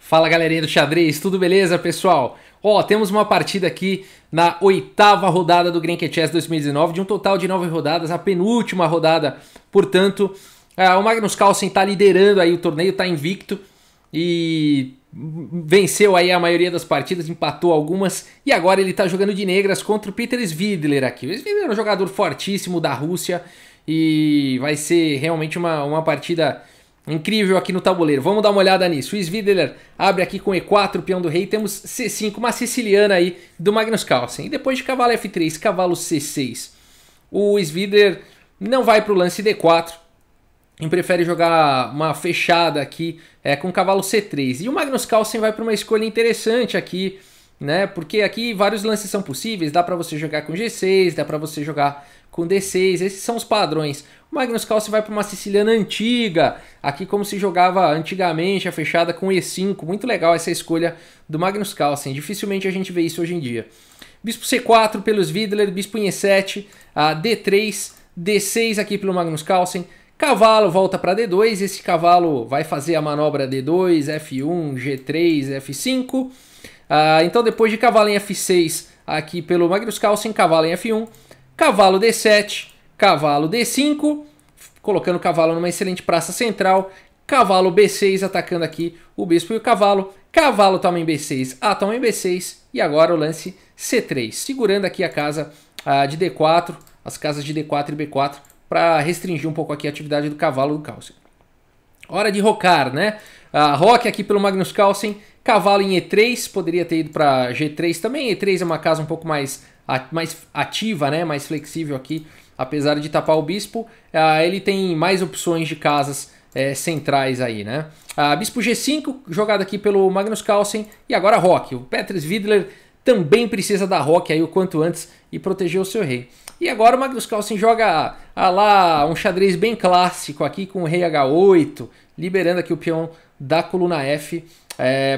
Fala galerinha do xadrez, tudo beleza pessoal? Ó, temos uma partida aqui na 8ª rodada do Grand Chess 2019, de um total de 9 rodadas, a penúltima rodada, portanto, o Magnus Carlsen está liderando aí o torneio, está invicto e venceu aí a maioria das partidas, empatou algumas e agora ele está jogando de negras contra o Peter Svidler aqui. O Svidler é um jogador fortíssimo da Rússia e vai ser realmente uma partida incrível aqui no tabuleiro. Vamos dar uma olhada nisso. O Svidler abre aqui com E4, peão do rei. Temos C5, uma siciliana aí do Magnus Carlsen. E depois de cavalo F3, cavalo C6. O Svidler não vai para o lance D4. E prefere jogar uma fechada aqui com cavalo C3. E o Magnus Carlsen vai para uma escolha interessante aqui, né? Porque aqui vários lances são possíveis. Dá para você jogar com G6, dá para você jogar com D6, esses são os padrões. O Magnus Carlsen vai para uma siciliana antiga, aqui como se jogava antigamente, a fechada com E5. Muito legal essa escolha do Magnus Carlsen, dificilmente a gente vê isso hoje em dia. Bispo C4 pelo Svidler, bispo em E7, D3, D6 aqui pelo Magnus Carlsen. Cavalo volta para D2, esse cavalo vai fazer a manobra D2, F1, G3, F5. Então depois de cavalo em F6 aqui pelo Magnus Carlsen, cavalo em F1. Cavalo D7, cavalo D5, colocando o cavalo numa excelente praça central. Cavalo B6, atacando aqui o bispo e o cavalo. Cavalo toma em B6, A toma em B6. E agora o lance C3, segurando aqui a casa de D4, as casas de D4 e B4, para restringir um pouco aqui a atividade do cavalo do Carlsen. Hora de rocar, né? Roque aqui pelo Magnus Carlsen. Cavalo em E3, poderia ter ido para G3 também. E3 é uma casa um pouco mais ativa, né? Mais flexível aqui, apesar de tapar o bispo. Ele tem mais opções de casas centrais aí, né? Bispo G5, jogado aqui pelo Magnus Carlsen. E agora roque. O Peter Svidler também precisa dar roque aí o quanto antes e proteger o seu rei. E agora o Magnus Carlsen joga lá um xadrez bem clássico aqui com o rei H8, liberando aqui o peão da coluna F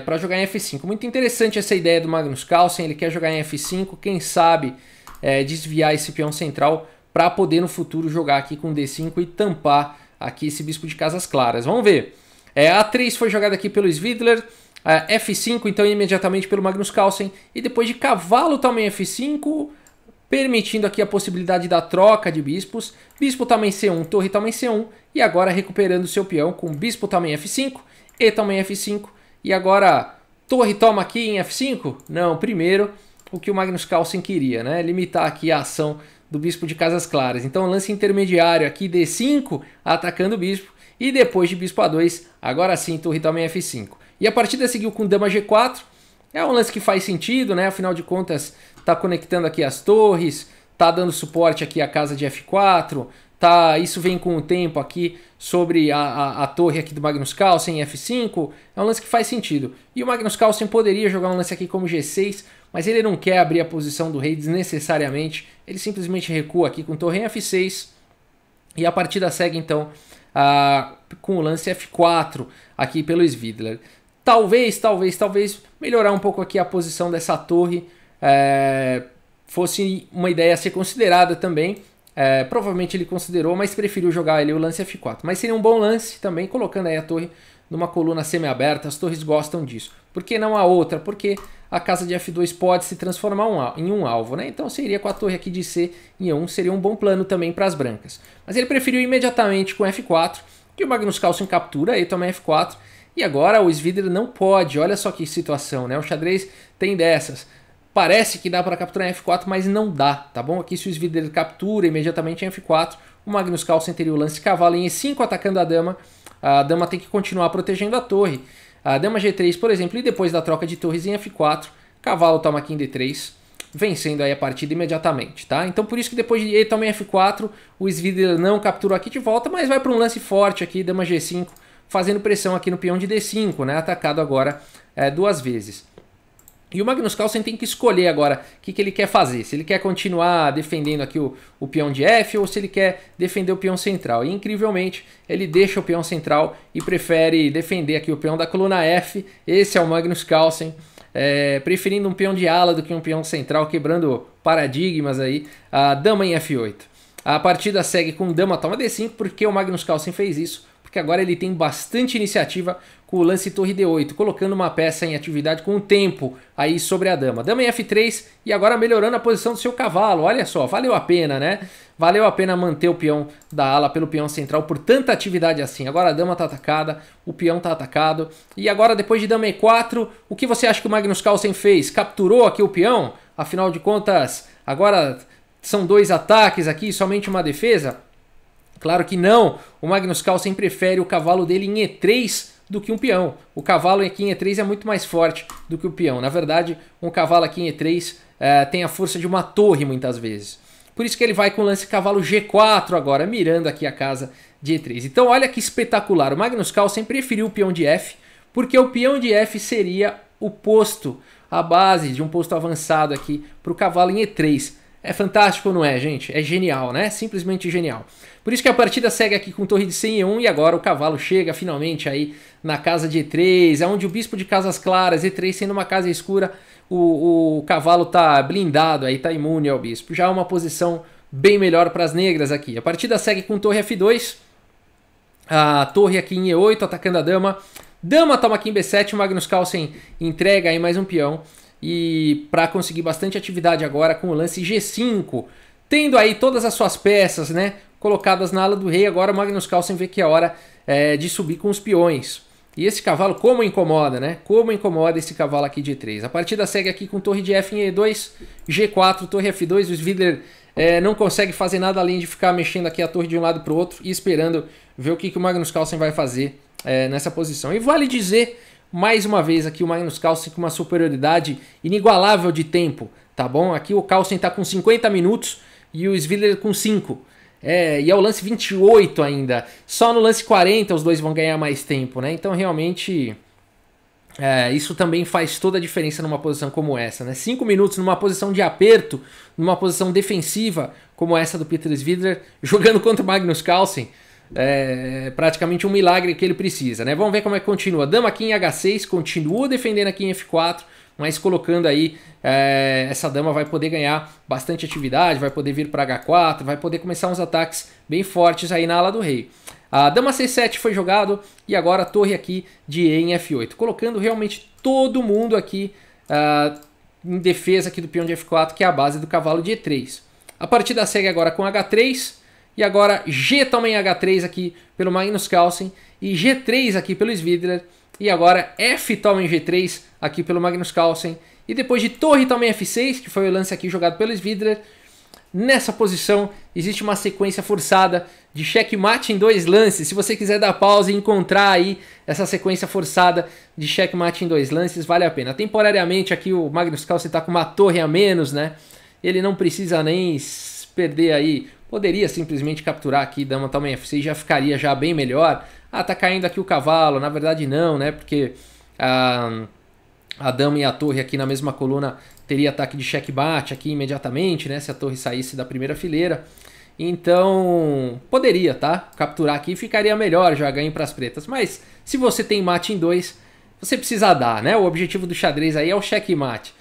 para jogar em F5. Muito interessante essa ideia do Magnus Carlsen, ele quer jogar em F5, quem sabe desviar esse peão central para poder no futuro jogar aqui com D5 e tampar aqui esse bispo de casas claras. Vamos ver. A3 foi jogado aqui pelo Svidler, F5 então imediatamente pelo Magnus Carlsen e depois de cavalo também F5, permitindo aqui a possibilidade da troca de bispos. Bispo também C1, torre também C1 e agora recuperando seu peão com bispo também F5 e também F5. E agora, torre toma aqui em F5? Não, primeiro o que o Magnus Carlsen queria, né? Limitar aqui a ação do bispo de casas claras. Então lance intermediário aqui, D5, atacando o bispo. E depois de bispo A2, agora sim, torre toma em F5. E a partida seguiu com dama G4. É um lance que faz sentido, né? Afinal de contas, tá conectando aqui as torres, tá dando suporte aqui à casa de F4. Isso vem com o tempo aqui sobre a torre aqui do Magnus Carlsen em F5, é um lance que faz sentido. E o Magnus Carlsen poderia jogar um lance aqui como G6, mas ele não quer abrir a posição do rei desnecessariamente, ele simplesmente recua aqui com torre em F6, e a partida segue então com o lance F4 aqui pelo Svidler. Talvez melhorar um pouco aqui a posição dessa torre fosse uma ideia a ser considerada também. Provavelmente ele considerou, mas preferiu jogar ali o lance F4. Mas seria um bom lance também, colocando aí a torre numa coluna semi-aberta. As torres gostam disso. Por que não a outra? Porque a casa de F2 pode se transformar em um alvo, né? Então seria com a torre aqui de C em E1, seria um bom plano também para as brancas. Mas ele preferiu imediatamente com F4, que o Magnus Carlsen captura, aí toma F4. E agora o Svidler não pode, olha só que situação, né? O xadrez tem dessas. Parece que dá para capturar em F4, mas não dá, tá bom? Aqui se o Svidler captura imediatamente em F4, o Magnus Carlsen teria o lance cavalo em E5 atacando a dama tem que continuar protegendo a torre. A dama G3, por exemplo, e depois da troca de torres em F4, cavalo toma aqui em D3, vencendo aí a partida imediatamente, tá? Então por isso que depois de E toma em F4, o Svidler não capturou aqui de volta, mas vai para um lance forte aqui, dama G5, fazendo pressão aqui no peão de D5, né? Atacado agora duas vezes. E o Magnus Carlsen tem que escolher agora o que ele quer fazer. Se ele quer continuar defendendo aqui o peão de F ou se ele quer defender o peão central. E incrivelmente ele deixa o peão central e prefere defender aqui o peão da coluna F. Esse é o Magnus Carlsen, preferindo um peão de ala do que um peão central, quebrando paradigmas aí. A dama em F8. A partida segue com dama toma D5 porque o Magnus Carlsen fez isso. porque agora ele tem bastante iniciativa com o lance torre D8, colocando uma peça em atividade com o tempo aí sobre a dama. Dama em F3 e agora melhorando a posição do seu cavalo. Olha só, valeu a pena, né? Valeu a pena manter o peão da ala pelo peão central por tanta atividade assim. Agora a dama está atacada, o peão está atacado. E agora depois de dama E4, o que você acha que o Magnus Carlsen fez? Capturou aqui o peão? Afinal de contas, agora são 2 ataques aqui, somente uma defesa? Claro que não. O Magnus Carlsen prefere o cavalo dele em E3 do que um peão. O cavalo aqui em E3 é muito mais forte do que o peão. Na verdade, um cavalo aqui em E3 tem a força de uma torre muitas vezes. Por isso que ele vai com o lance cavalo G4 agora, mirando aqui a casa de E3. Então olha que espetacular. O Magnus Carlsen preferiu o peão de F, porque o peão de F seria o posto, a base de um posto avançado aqui para o cavalo em E3. É fantástico, não é, gente? É genial, né? Simplesmente genial. Por isso que a partida segue aqui com torre de C em E1 e agora o cavalo chega finalmente aí na casa de E3, onde o bispo de casas claras, E3 sendo uma casa escura, o cavalo tá blindado aí, tá imune ao bispo. Já uma posição bem melhor para as negras aqui. A partida segue com torre F2, a torre aqui em E8 atacando a dama. Dama toma aqui em B7, o Magnus Carlsen entrega aí mais um peão. E para conseguir bastante atividade agora com o lance G5, tendo aí todas as suas peças, né, colocadas na ala do rei, agora o Magnus Carlsen vê que é hora de subir com os peões. E esse cavalo como incomoda, né? Como incomoda esse cavalo aqui de E3. A partida segue aqui com torre de F em E2, G4, torre F2, o Svidler não consegue fazer nada além de ficar mexendo aqui a torre de um lado para o outro e esperando ver o que o Magnus Carlsen vai fazer nessa posição. E vale dizer mais uma vez aqui o Magnus Carlsen com uma superioridade inigualável de tempo, tá bom? Aqui o Carlsen tá com 50 minutos e o Svidler com 5. E é o lance 28 ainda. Só no lance 40 os dois vão ganhar mais tempo, né? Então realmente isso também faz toda a diferença numa posição como essa, né? 5 minutos numa posição de aperto, numa posição defensiva como essa do Peter Svidler, jogando contra o Magnus Carlsen. É praticamente um milagre que ele precisa, né? Vamos ver como é que continua. Dama aqui em H6, continua defendendo aqui em F4, mas colocando aí, essa dama vai poder ganhar bastante atividade, vai poder vir para H4, vai poder começar uns ataques bem fortes aí na ala do rei. A dama C7 foi jogado e agora a torre aqui de E em F8, colocando realmente todo mundo aqui em defesa aqui do peão de F4, que é a base do cavalo de E3. A partida segue agora com H3, e agora G toma em H3 aqui pelo Magnus Carlsen e G3 aqui pelo Svidler. E agora F toma em G3 aqui pelo Magnus Carlsen. E depois de torre toma em F6, que foi o lance aqui jogado pelo Svidler. Nessa posição existe uma sequência forçada de checkmate em 2 lances. Se você quiser dar pausa e encontrar aí essa sequência forçada de checkmate em 2 lances, vale a pena. Temporariamente aqui o Magnus Carlsen está com uma torre a menos, né? Ele não precisa nem perder aí. Poderia simplesmente capturar aqui, dama toma em F6, já ficaria já bem melhor. Tá caindo aqui o cavalo, na verdade não, né? Porque a dama e a torre aqui na mesma coluna teria ataque de checkmate aqui imediatamente, né? Se a torre saísse da primeira fileira. Então, poderia, tá? Capturar aqui ficaria melhor, já ganho para as pretas. Mas, se você tem mate em 2, você precisa dar, né? O objetivo do xadrez aí é o checkmate.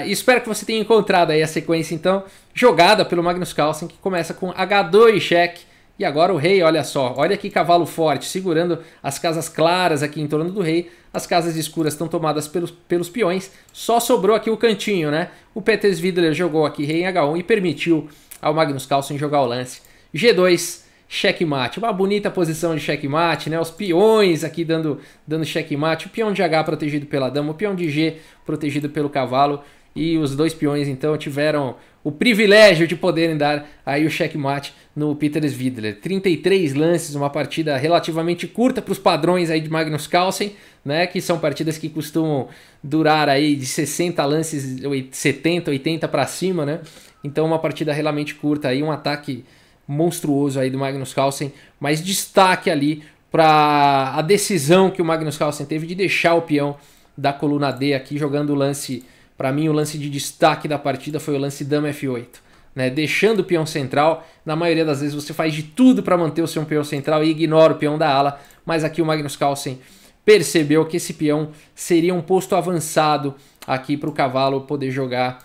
Espero que você tenha encontrado aí a sequência, então, jogada pelo Magnus Carlsen, que começa com H2 cheque. E agora o rei, olha só, olha que cavalo forte, segurando as casas claras aqui em torno do rei. As casas escuras estão tomadas pelos peões. Só sobrou aqui o cantinho, né? O Peter Svidler jogou aqui rei em H1 e permitiu ao Magnus Carlsen jogar o lance. G2, checkmate. Uma bonita posição de checkmate, né? Os peões aqui dando checkmate. O peão de H protegido pela dama, o peão de G protegido pelo cavalo. E os 2 peões, então, tiveram o privilégio de poderem dar aí o checkmate no Peter Svidler. 33 lances, uma partida relativamente curta para os padrões aí de Magnus Carlsen, né? Que são partidas que costumam durar aí de 60 lances, 70, 80 para cima, né? Então, uma partida realmente curta aí, um ataque monstruoso aí do Magnus Carlsen, mas destaque ali para a decisão que o Magnus Carlsen teve de deixar o peão da coluna D aqui jogando o lance. Para mim, o lance de destaque da partida foi o lance dama F8, né? Deixando o peão central. Na maioria das vezes você faz de tudo para manter o seu peão central e ignora o peão da ala, mas aqui o Magnus Carlsen percebeu que esse peão seria um posto avançado aqui para o cavalo poder jogar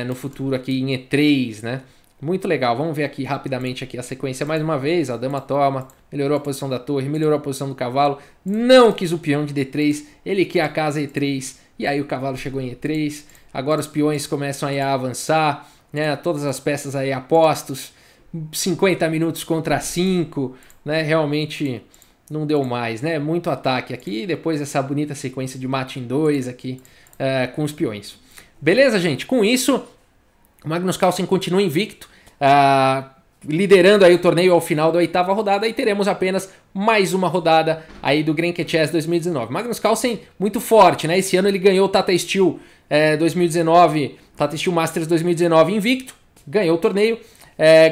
no futuro aqui em E3, né? Muito legal, vamos ver aqui rapidamente aqui a sequência mais uma vez. A dama toma, melhorou a posição da torre, melhorou a posição do cavalo, não quis o peão de D3, ele quer a casa E3, e aí o cavalo chegou em E3. Agora os peões começam aí a avançar, né? Todas as peças aí a postos, 50 minutos contra 5, né? Realmente não deu mais, né? Muito ataque aqui, depois essa bonita sequência de mate em 2 aqui com os peões. Beleza, gente? Com isso, o Magnus Carlsen continua invicto, liderando aí o torneio ao final da 8ª rodada, e teremos apenas mais uma rodada aí do Grand Chess 2019. Magnus Carlsen muito forte, né? Esse ano ele ganhou o Tata Steel 2019, Tata Steel Masters 2019 invicto, ganhou o torneio,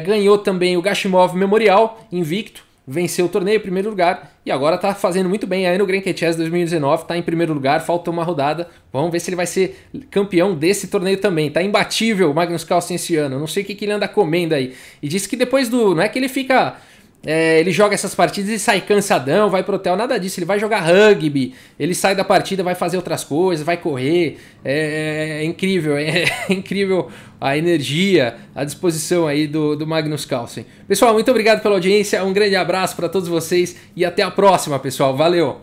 ganhou também o Gashimov Memorial invicto, venceu o torneio em primeiro lugar e agora tá fazendo muito bem aí no Grand Chess 2019, tá em primeiro lugar, falta uma rodada, vamos ver se ele vai ser campeão desse torneio também, tá imbatível o Magnus Carlsen esse ano, não sei o que ele anda comendo aí, e disse que depois não é que ele fica, ele joga essas partidas e sai cansadão, vai pro hotel, nada disso, ele vai jogar rugby, ele sai da partida, vai fazer outras coisas, vai correr, é incrível, é incrível a energia, a disposição aí do Magnus Carlsen. Pessoal, muito obrigado pela audiência, um grande abraço para todos vocês e até a próxima, pessoal, valeu!